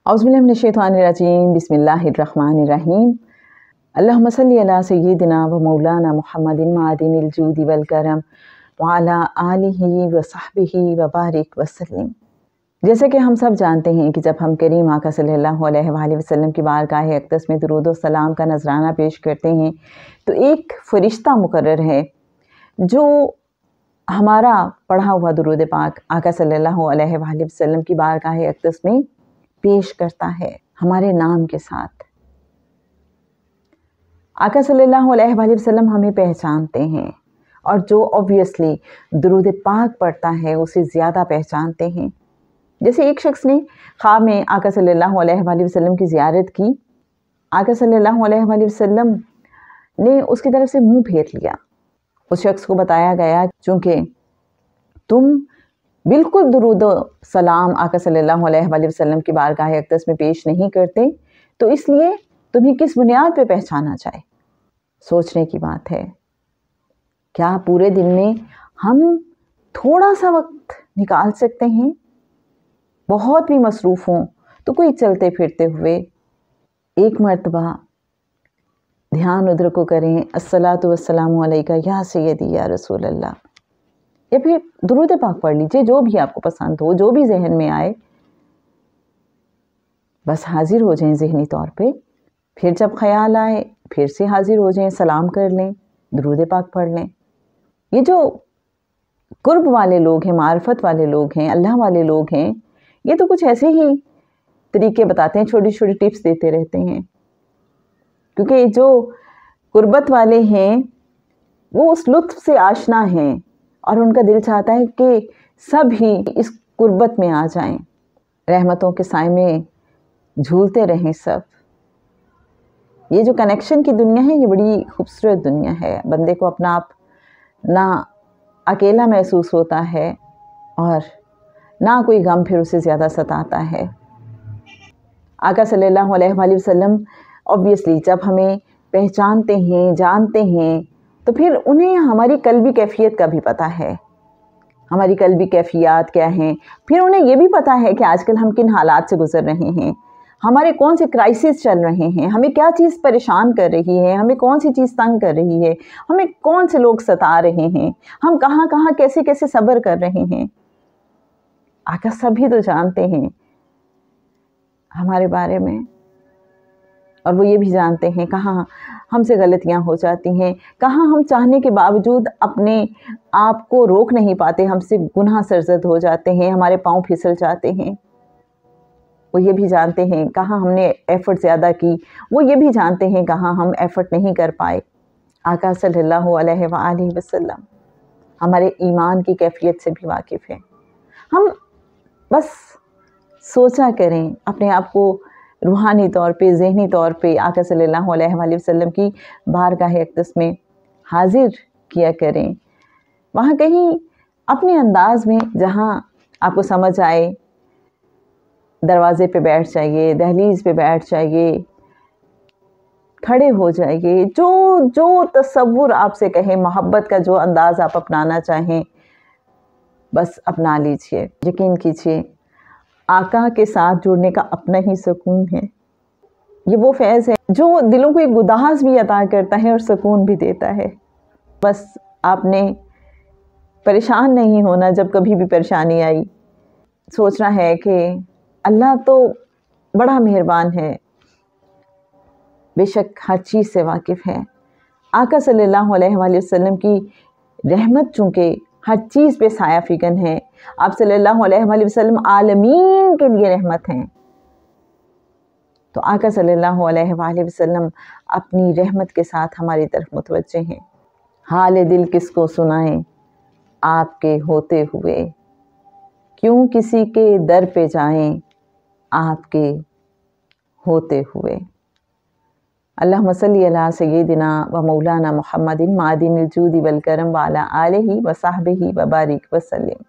औज़ुबिल्लाहि मिनश्शैतानिर्रजीम बिस्मिल्लाहिर्रहमानिर्रहीम अल्लाहुम्मा सल्लि अला सय्यिदिना व मौलाना मुहम्मदिन मादिनिल जूदि वल करम व अला आलिहि व सहबिहि व बारिक वसल्लम। जैसे कि हम सब जानते हैं कि जब हम करीम आका सल्लल्लाहु अलैहि वसल्लम की बारगाह अक़दस में दुरूद व सलाम का नजराना पेश करते हैं तो एक फरिश्ता मुकर्रर है जो हमारा पढ़ा हुआ दुरूद पाक आका सल्लल्लाहु अलैहि वसल्लम की बारगाह अक़दस में पेश करता है हमारे नाम के साथ। आका सल्लल्लाहु अलैहि वसल्लम हमें पहचानते हैं और जो ऑब्वियसली दुरूद पाक पढ़ता है उसे ज़्यादा पहचानते हैं। जैसे एक शख्स ने ख्वाब में आका सल्लल्लाहु अलैहि वसल्लम की ज़ियारत की। आका सल्लल्लाहु अलैहि वसल्लम ने उसकी तरफ से मुंह फेर लिया। उस शख्स को बताया गया चूँकि तुम बिल्कुल दुरूद सलाम आका सल्लल्लाहु अलैहि वसल्लम की बारगाह अक़दस में पेश नहीं करते, तो इसलिए तुम्हें किस बुनियाद पे पहचाना जाए। सोचने की बात है, क्या पूरे दिन में हम थोड़ा सा वक्त निकाल सकते हैं? बहुत भी मसरूफ़ हों तो कोई चलते फिरते हुए एक मर्तबा ध्यान उधर को करें, अस्सलातु वस्सलामु अलैका या सय्यदी या रसूल अल्लाह, या फिर दुरूद पाक पढ़ लीजिए, जो भी आपको पसंद हो, जो भी जहन में आए, बस हाजिर हो जाएं ज़हनी तौर पे। फिर जब ख्याल आए फिर से हाजिर हो जाएं, सलाम कर लें, दुरूद पाक पढ़ लें। ये जो कुर्ब वाले लोग हैं, मार्फत वाले लोग हैं, अल्लाह वाले लोग हैं, ये तो कुछ ऐसे ही तरीके बताते हैं, छोटी छोटी टिप्स देते रहते हैं। क्योंकि जो कुर्बत वाले हैं वो उस लुत्फ़ से आशना हैं और उनका दिल चाहता है कि सब ही इस कुर्बत में आ जाएं, रहमतों के साए में झूलते रहें सब। ये जो कनेक्शन की दुनिया है ये बड़ी खूबसूरत दुनिया है। बंदे को अपना आप ना अकेला महसूस होता है और ना कोई गम फिर उसे ज़्यादा सताता है। आका सल्लल्लाहु अलैहि वसल्लम ऑब्वियसली जब हमें पहचानते हैं, जानते हैं, तो फिर उन्हें हमारी कल्बी कैफियत का भी पता है। हमारी कल्बी कैफियत क्या हैं, फिर उन्हें ये भी पता है कि आजकल हम किन हालात से गुजर रहे हैं, हमारे कौन से क्राइसिस चल रहे हैं, हमें क्या चीज़ परेशान कर रही है, हमें कौन सी चीज़ तंग कर रही है, हमें कौन से लोग सता रहे हैं, हम कहाँ कहाँ कैसे कैसे सब्र कर रहे हैं। आका सभी तो जानते हैं हमारे बारे में, और वो ये भी जानते हैं कहाँ हमसे गलतियाँ हो जाती हैं, कहाँ हम चाहने के बावजूद अपने आप को रोक नहीं पाते, हमसे गुनाह सरजद हो जाते हैं, हमारे पाँव फिसल जाते हैं। वो ये भी जानते हैं कहाँ हमने एफ़र्ट ज़्यादा की, वो ये भी जानते हैं कहाँ हम एफ़र्ट नहीं कर पाए। आका सल्लल्लाहु अलैहि वसल्लम हमारे ईमान की कैफियत से भी वाकिफ़ हैं। हम बस सोचा करें, अपने आप को रूहानी तौर पे, ज़हनी तौर पे आका सल्लल्लाहु अलैहि वसल्लम की बारगाह अक़दस में हाजिर किया करें। वहाँ कहीं अपने अंदाज़ में जहाँ आपको समझ आए, दरवाज़े पे बैठ जाइए, दहलीज़ पे बैठ जाइए, खड़े हो जाइए, जो जो तसव्वुर आपसे कहे, मोहब्बत का जो अंदाज़ आप अपनाना चाहें बस अपना लीजिए। यकीन कीजिए आका के साथ जुड़ने का अपना ही सुकून है। ये वो फैज़ है जो दिलों को एक गुदास भी अता करता है और सुकून भी देता है। बस आपने परेशान नहीं होना जब कभी भी परेशानी आई। सोचना है कि अल्लाह तो बड़ा मेहरबान है, बेशक हर चीज़ से वाकिफ़ है। आका सल्लल्लाहु अलैहि वसल्लम की रहमत चूँकि हर चीज़ पे साया फिगन है। आप सल्लल्लाहु अलैहि वसल्लम आलमीन के लिए रहमत हैं। तो आका सल्लल्लाहु अलैहि वसल्लम अपनी रहमत के साथ हमारी तरफ मुतवज्जे हैं। हाल दिल किसको सुनाएं आपके होते हुए, क्यों किसी के दर पे जाएं आपके होते हुए। अल्लाहुम्मा सल्ली अला सय्यिदिना व मौलाना मुहम्मदिन मादिनिल जूदि वल करम व अला आलिहि व सहबिहि व बारिक वसल्लम।